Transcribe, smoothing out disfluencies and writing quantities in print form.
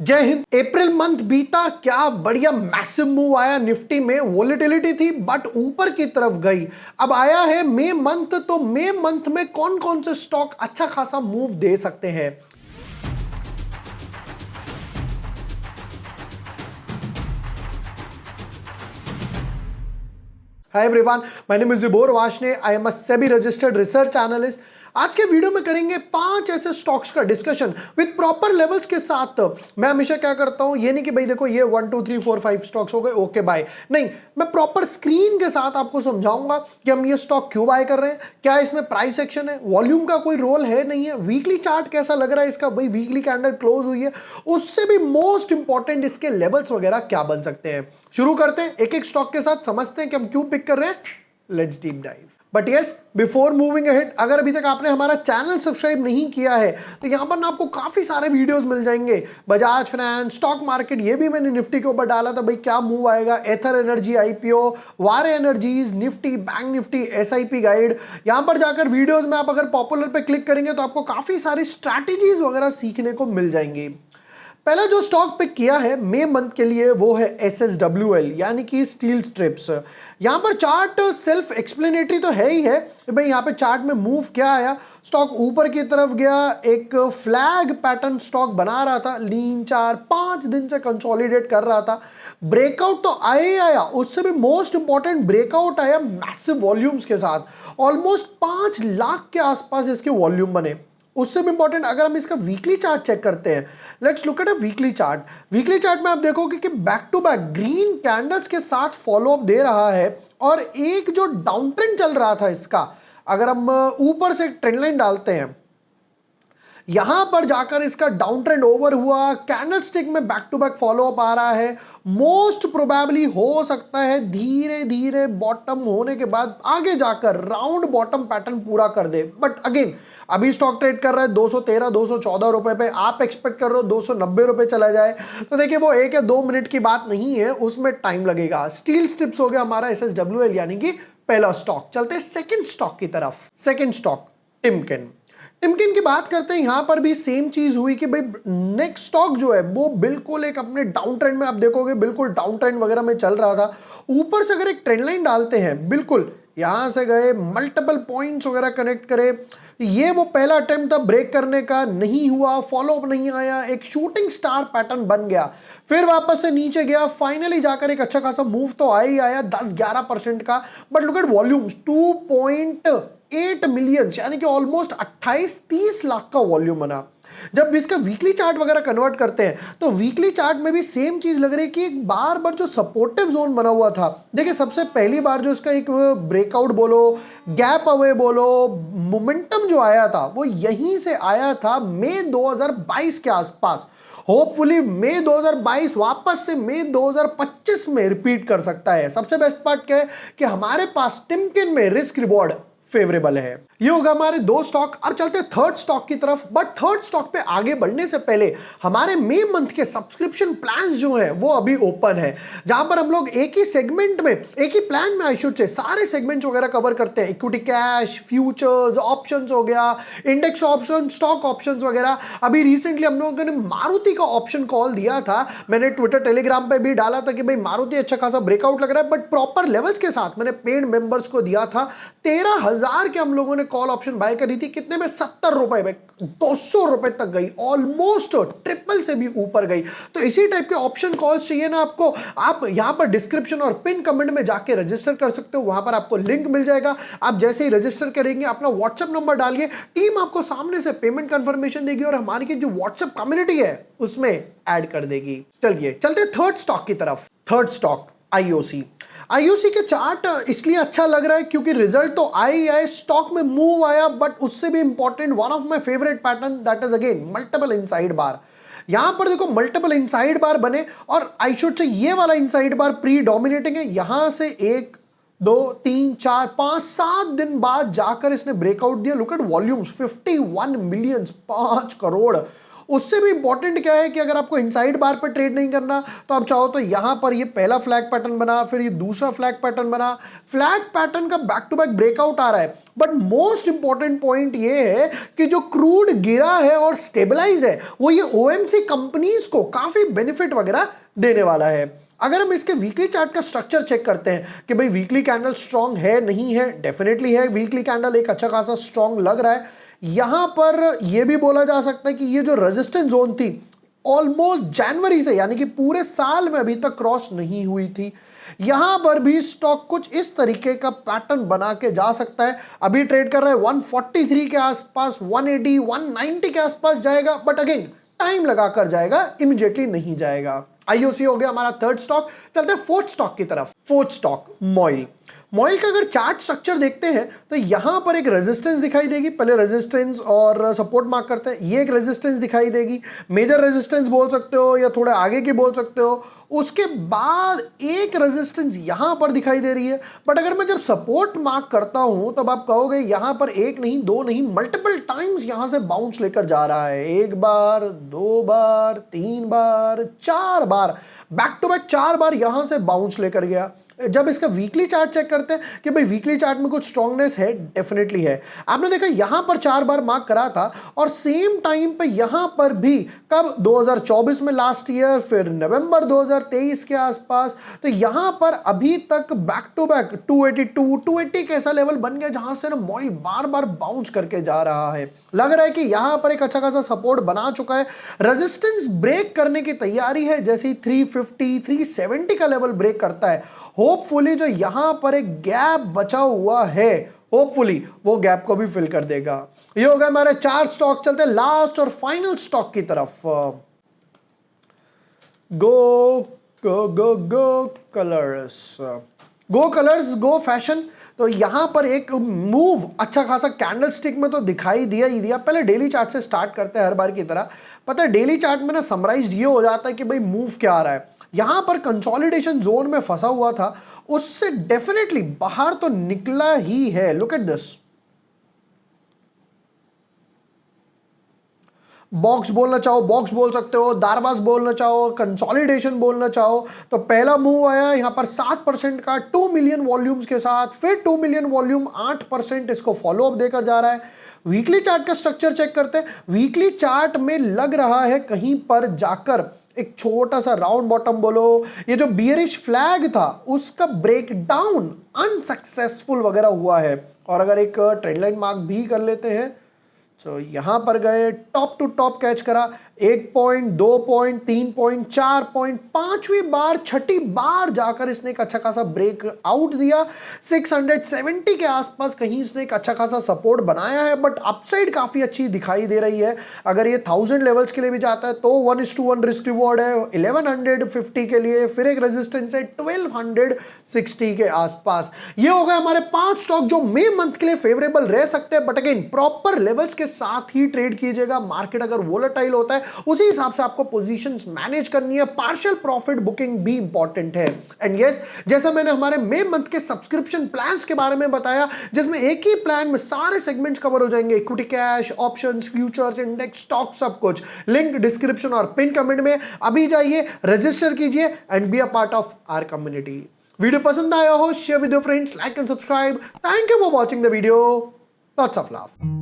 जय Hind. April month बीता, क्या बढ़िया मैसिव मूव आया निफ्टी में। वोलेटिलिटी थी बट ऊपर की तरफ गई। अब आया है मई मंथ, तो मई मंथ में कौन कौन से स्टॉक अच्छा खासा मूव दे सकते हैं। Hi everyone, my name is Zubair Washne. I am a SEBI registered research analyst. आज के वीडियो में करेंगे 5 ऐसे स्टॉक्स का डिस्कशन विद प्रॉपर लेवल्स के साथ। मैं हमेशा क्या करता हूं, ये नहीं कि भाई देखो ये 1 2 3 4 5 स्टॉक्स हो गए, ओके बाय। नहीं, मैं प्रॉपर स्क्रीन के साथ आपको समझाऊंगा कि हम ये स्टॉक क्यों बाय कर रहे हैं, क्या इसमें प्राइस एक्शन है, वॉल्यूम का कोई रोल है नहीं है, वीकली चार्ट कैसा लग रहा है इसका, भाई वीकली कैंडल क्लोज हुई है, उससे भी मोस्ट इंपॉर्टेंट इसके लेवल्स वगैरह क्या बन सकते हैं। शुरू करते हैं एक एक स्टॉक के साथ, समझते हैं कि हम क्यों पिक कर रहे हैं। Let's deep dive. But yes, before moving ahead, अगर अभी तक आपने हमारा चैनल सब्सक्राइब नहीं किया है तो यहां पर ना आपको काफी सारे वीडियोस मिल जाएंगे। बजाज फाइनेंस, स्टॉक मार्केट, ये भी मैंने निफ्टी के ऊपर डाला था, भाई क्या मूव आएगा, एथर एनर्जी आईपीओ, वारे energies, Nifty, bank Nifty, SIP guide. यहां पर जाकर वीडियोस में आप अगर पॉपुलर पे क्लिक करेंगे तो आपको काफी सारी स्ट्रैटेजीज वगैरह सीखने को मिल जाएंगी। पहला जो स्टॉक पिक किया है मई मंथ के लिए वो है SSWL, यानी कि स्टील स्ट्रिप्स। यहां पर चार्ट सेल्फ एक्सप्लेनेटरी तो है ही है कि भाई यहां पे चार्ट में मूव क्या आया, स्टॉक ऊपर की तरफ गया, एक फ्लैग पैटर्न स्टॉक बना रहा था, लीन 4-5 दिन से कंसोलिडेट कर रहा था। ब्रेकआउट तो आया ही आया, उससे भी मोस्ट इंपॉर्टेंट ब्रेकआउट आया मैसिव वॉल्यूम्स के साथ। ऑलमोस्ट 5 लाख के आसपास इसके वॉल्यूम बने। उससे भी इंपॉर्टेंट अगर हम इसका वीकली चार्ट चेक करते हैं, let's look at a weekly chart. Weekly chart में आप देखोगे कि back to back green candles के साथ फॉलो अप दे रहा है, और एक जो डाउन ट्रेंड चल रहा था इसका, अगर हम ऊपर से ट्रेंड लाइन डालते हैं, यहां पर जाकर इसका डाउन ट्रेंड ओवर हुआ, कैंडल स्टिक में back to back follow up आ रहा है। मोस्ट प्रोबेबली हो सकता है धीरे धीरे बॉटम होने के बाद आगे जाकर राउंड बॉटम पैटर्न पूरा कर दे। बट अगेन अभी स्टॉक ट्रेड कर रहा है 213 214 रुपए पे, आप एक्सपेक्ट कर रहे हो 290 रुपए चला जाए, तो देखिए वो 1 या 2 मिनट की बात नहीं है, उसमें टाइम लगेगा। स्टील स्ट्रिप्स हो गया हमारा SSWL, यानी कि पहला स्टॉक। चलते हैं सेकंड स्टॉक की तरफ। Second stock Timken. टिमकिन की बात करते हैं, यहां पर भी सेम चीज हुई कि भाई नेक्स्ट स्टॉक जो है वो बिल्कुल एक अपने डाउन ट्रेंड में, आप देखोगे बिल्कुल डाउन ट्रेंड वगैरह में चल रहा था। ऊपर से अगर एक ट्रेंड लाइन डालते हैं, बिल्कुल यहां से गए, मल्टीपल पॉइंट्स वगैरह कनेक्ट करे, ये वो पहला अटेम्प्ट था ब्रेक करने का, नहीं हुआ, फॉलो अप नहीं आया, एक शूटिंग स्टार पैटर्न बन गया, फिर वापस से नीचे गया, फाइनली जाकर एक अच्छा खासा मूव तो आया ही आया 10-11% का। But look at volumes, 2.8 million, यानी कि ऑलमोस्ट 28-30 लाख का वॉल्यूम बना। जब इसका वीकली चार्ट वगैरह कन्वर्ट करते हैं तो वीकली चार्ट में भी सेम चीज लग रही है कि एक बार बार जो सपोर्टिव जोन बना हुआ था, देखिए सबसे पहली बार जो इसका एक ब्रेकआउट बोलो, गैप अवे बोलो, मोमेंटम जो आया था वो यहीं से आया था मई 2022 के आसपास। होपफुली मई 2022 वापस से मई 2025 में रिपीट कर सकता है। सबसे बेस्ट पार्ट क्या है कि हमारे पास टिमकिन में रिस्क रिवॉर्ड फेवरेबल है। ये होगा हमारे 2 स्टॉक। अब चलते हैं थर्ड स्टॉक की तरफ। बट थर्ड स्टॉक पे आगे बढ़ने से पहले हमारे मई मंथ के सब्सक्रिप्शन प्लान्स जो है वो अभी ओपन है, जहां पर हम लोग एक ही सेगमेंट में, एक ही प्लान में आई शुड से सारे सेगमेंट्स वगैरह कवर करते हैं। इक्विटी कैश, फ्यूचर्स, ऑप्शंस हो गया, इंडेक्स ऑप्शन, स्टॉक ऑप्शंस वगैरह। अभी रिसेंटली हम लोगों ने मारुति का ऑप्शन कॉल दिया था, मैंने ट्विटर टेलीग्राम पे भी डाला था कि भाई मारुति अच्छा खासा ब्रेकआउट लग रहा है, बट प्रॉपर लेवल्स के साथ मैंने पेड मेंबर्स को दिया था। 13,000 के हम लोगों ने कॉल ऑप्शन बाय करी थी, कितने में, 70 रुपए में, 200 रुपए तक गई, ऑलमोस्ट ट्रिपल से भी ऊपर गई। तो इसी टाइप के ऑप्शन कॉल्स चाहिए ना आपको, आप यहां पर डिस्क्रिप्शन और पिन कमेंट में जाके रजिस्टर कर सकते हो, वहां पर आपको लिंक मिल जाएगा। आप जैसे ही रजिस्टर करेंगे अपना व्हाट्सएप नंबर डालिए, टीम आपको सामने से पेमेंट कंफर्मेशन देगी और हमारी की जो व्हाट्सएप कम्युनिटी है उसमें ऐड कर देगी। चलिए चलते थर्ड स्टॉक की तरफ। थर्ड स्टॉक आईओसी के चार्ट इसलिए अच्छा लग रहा है क्योंकि रिजल्ट तो आए, स्टॉक में मूव आया, बट उससे भी important one of my favourite pattern, that is again multiple inside bar. यहां पर देखो मल्टीपल इनसाइड बार बने, और आई शुड से ये वाला इनसाइड बार प्री डोमिनेटिंग है। यहां से 1 2 3 4 5 7 दिन बाद जाकर इसने ब्रेकआउट दिया। Look at volumes, 51 million, 5 crore. उससे भी इंपॉर्टेंट क्या है कि अगर आपको इनसाइड बार पर ट्रेड नहीं करना तो आप चाहो तो यहां पर ये पहला फ्लैग पैटर्न बना, फिर ये दूसरा फ्लैग पैटर्न बना, फ्लैग पैटर्न का बैक टू बैक ब्रेकआउट आ रहा है। बट मोस्ट इंपॉर्टेंट पॉइंट ये है कि जो क्रूड गिरा है और स्टेबलाइज है वो ये ओएमसी कंपनीज को काफी बेनिफिट वगैरह देने वाला है। अगर हम इसके वीकली चार्ट का स्ट्रक्चर चेक करते हैं कि भाई वीकली कैंडल स्ट्रांग है नहीं है, डेफिनेटली है। वीकली कैंडल एक अच्छा खासा स्ट्रांग लग रहा है। यहां पर यह भी बोला जा सकता है कि ये जो रेजिस्टेंस जोन थी ऑलमोस्ट जनवरी से यानी कि पूरे साल में अभी तक क्रॉस नहीं हुई थी। यहां पर भी स्टॉक कुछ इस तरीके का पैटर्न बना के जा सकता है। अभी ट्रेड कर रहा है 143 के आसपास, 180 190 के आसपास जाएगा, बट अगेन टाइम लगाकर जाएगा, इमीडिएटली नहीं जाएगा। आईओसी हो गया हमारा थर्ड स्टॉक। चलते हैं फोर्थ स्टॉक की तरफ। Fourth stock MOIL. मॉइल का अगर चार्ट स्ट्रक्चर देखते हैं तो यहां पर एक रेजिस्टेंस दिखाई देगी। पहले रेजिस्टेंस और सपोर्ट मार्क करते हैं। ये एक रेजिस्टेंस दिखाई देगी, मेजर रेजिस्टेंस बोल सकते हो या थोड़ा आगे की बोल सकते हो। उसके बाद एक रेजिस्टेंस यहां पर दिखाई दे रही है। बट अगर मैं जब सपोर्ट मार्क करता हूं तब आप कहोगे यहां पर एक नहीं, दो नहीं, मल्टीपल टाइम्स यहां से बाउंस लेकर जा रहा है। एक बार, दो बार, तीन बार, चार बार, बैक टू बैक 4 बार यहां से बाउंस लेकर गया। जब इसका वीकली चार्ट चेक करते हैं कि भाई वीकली चार्ट में कुछ स्ट्रांगनेस है, डेफिनेटली है। आपने देखा यहां पर 4 बार मार्क करा था और सेम टाइम पे यहां पर भी कब 2024 में लास्ट ईयर, फिर नवंबर 2023 के आसपास। तो यहां पर अभी तक बैक टू बैक 282 280 कैसा लेवल बन गया जहां से ना मॉइल बार बार बाउंस करके जा रहा है। लग रहा है कि यहां पर एक अच्छा खासा सपोर्ट बना चुका है, रेजिस्टेंस ब्रेक करने की तैयारी है। जैसे ही 350 370 का लेवल ब्रेक करता है, होपफुली जो यहां पर एक गैप बचा हुआ है, होपफुली वो गैप को भी फिल कर देगा। ये हो गया हमारे 4 स्टॉक। चलते हैं लास्ट और फाइनल स्टॉक की तरफ। गो गो गो गो कलर्स। गो कलर्स, गो फैशन। तो यहां पर एक मूव अच्छा खासा कैंडल स्टिक में तो दिखाई दिया ही दिया। पहले डेली चार्ट से स्टार्ट करते हैं हर बार की तरह। पता है डेली चार्ट में ना समराइज्ड ये हो जाता है कि भाई मूव क्या आ रहा है। यहां पर कंसोलिडेशन जोन में फंसा हुआ था, उससे डेफिनेटली बाहर तो निकला ही है। लुक एट दिस, बॉक्स बोलना चाहो बॉक्स बोल सकते हो, दारवाज बोलना चाहो, कंसोलिडेशन बोलना चाहो। तो पहला मूव आया यहां पर 7% का 2 मिलियन वॉल्यूम्स के साथ, फिर 2 मिलियन वॉल्यूम 8% इसको फॉलो अप देकर जा रहा है। वीकली चार्ट का स्ट्रक्चर चेक करते हैं। वीकली चार्ट में लग रहा है कहीं पर जाकर एक छोटा सा राउंड बॉटम बोलो, ये जो बियरिश फ्लैग था उसका ब्रेकडाउन अनसक्सेसफुल वगैरह हुआ है। और अगर एक ट्रेंड लाइन मार्क भी कर लेते हैं तो यहां पर गए, टॉप टू टॉप कैच करा, 1 पॉइंट, 2 पॉइंट, 3 पॉइंट, 4 पॉइंट, 5वीं बार, 6ठी बार जाकर इसने एक अच्छा खासा ब्रेक आउट दिया। 670 के आसपास कहीं इसने एक अच्छा खासा सपोर्ट बनाया है, बट अपसाइड काफी अच्छी दिखाई दे रही है। अगर ये 1000 लेवल्स के लिए भी जाता है तो 1:1 रिस्क रिवॉर्ड है। 1150 के लिए फिर एक रेजिस्टेंस है 1260 के आसपास। ये हो गए हमारे 5 स्टॉक जो मई मंथ के लिए फेवरेबल रह सकते हैं। बट अगेन प्रॉपर लेवल्स के साथ ही ट्रेड कीजिएगा। मार्केट अगर वोलेटाइल होता है उसी हिसाब से आपको पोजीशंस मैनेज करनी है। पार्शियल प्रॉफिट बुकिंग भी इंपॉर्टेंट है। एंड यस, जैसा मैंने हमारे मई मंथ के सब्सक्रिप्शन प्लान्स के बारे में बताया, जिसमें एक ही प्लान में सारे सेगमेंट्स कवर हो जाएंगे, equity, cash, options, futures, index, stock, सब कुछ। लिंक डिस्क्रिप्शन और पिन कमेंट में। अभी जाइए, रजिस्टर कीजिए and be a part of our community. Video पसंद आया हो, share with your friends, like and subscribe. Thank you for watching the video. Lots of love.